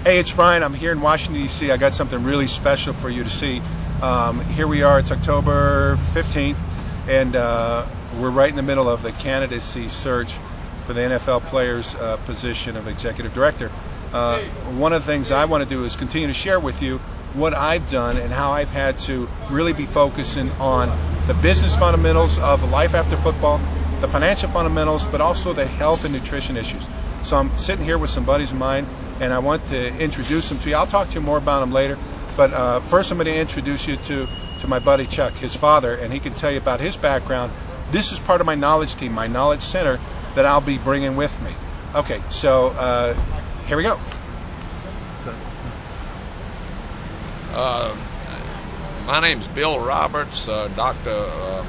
Hey, it's Brian. I'm here in Washington, D.C. I got something really special for you to see. Here we are. It's October 15th, and we're right in the middle of the candidacy search for the NFL players' position of executive director. One of the things I want to do is continue to share with you what I've done and how I've had to really be focusing on the business fundamentals of life after football, the financial fundamentals, but also the health and nutrition issues. So I'm sitting here with some buddies of mine, and I want to introduce them to you. I'll talk to you more about them later, but first I'm going to introduce you to my buddy Chuck, his father, and he can tell you about his background. This is part of my knowledge team, my knowledge center, that I'll be bringing with me. Okay, so here we go. My name's Bill Roberts, Dr.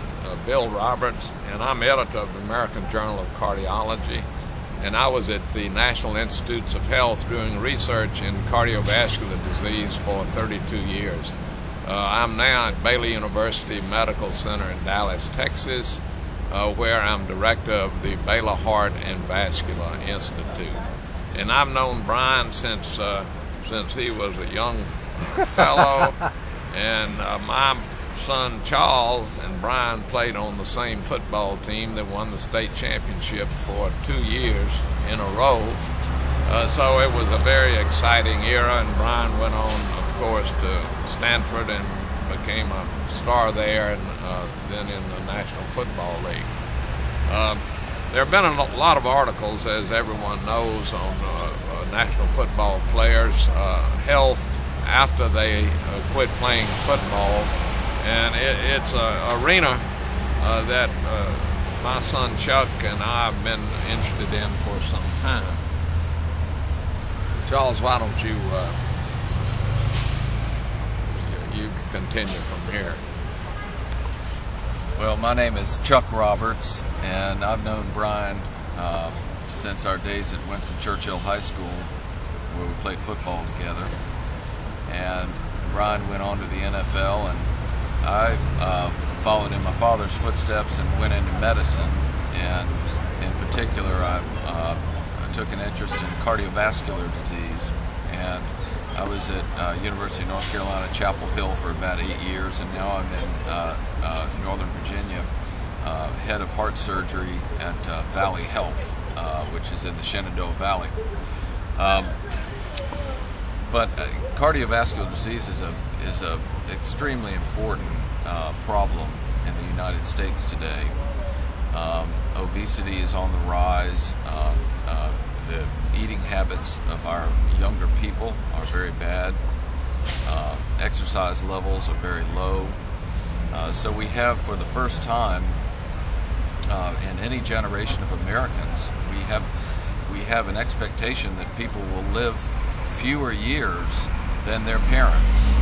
Bill Roberts, and I'm editor of the American Journal of Cardiology. And I was at the National Institutes of Health doing research in cardiovascular disease for 32 years. I'm now at Baylor University Medical Center in Dallas, Texas, where I'm director of the Baylor Heart and Vascular Institute. And I've known Brian since he was a young fellow, and my son Charles and Brian played on the same football team that won the state championship for 2 years in a row. So it was a very exciting era, and Brian went on, of course, to Stanford and became a star there, and then in the National Football League. There have been a lot of articles, as everyone knows, on national football players' health after they quit playing football. And it's an arena that my son Chuck and I have been interested in for some time. Charles, why don't you continue from here? Well, my name is Chuck Roberts, and I've known Brian since our days at Winston Churchill High School, where we played football together. And Brian went on to the NFL, and I followed in my father's footsteps and went into medicine, and in particular I took an interest in cardiovascular disease, and I was at University of North Carolina, Chapel Hill for about 8 years, and now I'm in Northern Virginia, head of heart surgery at Valley Health, which is in the Shenandoah Valley. But cardiovascular disease is a extremely important problem in the United States today. Obesity is on the rise. The eating habits of our younger people are very bad. Exercise levels are very low. So we have, for the first time in any generation of Americans, we have an expectation that people will live fewer years than their parents.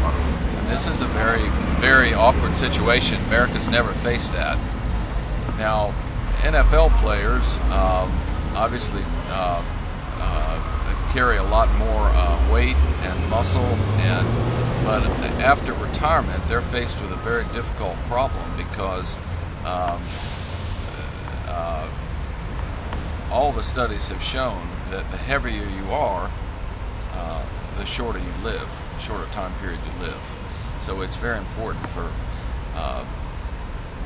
And this is a very, very awkward situation. America's never faced that. Now, NFL players obviously carry a lot more weight and muscle, but after retirement, they're faced with a very difficult problem because all the studies have shown that the heavier you are, the shorter you live, the shorter time period you live. So it's very important for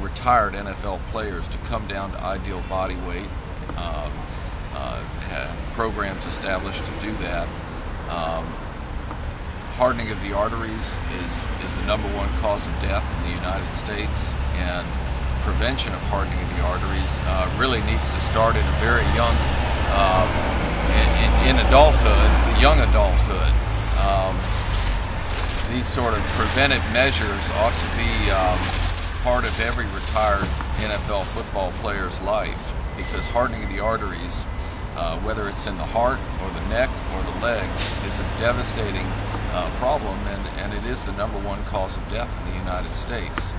retired NFL players to come down to ideal body weight, have programs established to do that. Hardening of the arteries is the #1 cause of death in the United States, and prevention of hardening of the arteries really needs to start in a very young, in adulthood, young adulthood. These sort of preventive measures ought to be part of every retired NFL football player's life, because hardening of the arteries, whether it's in the heart or the neck or the legs, is a devastating problem, and it is the #1 cause of death in the United States.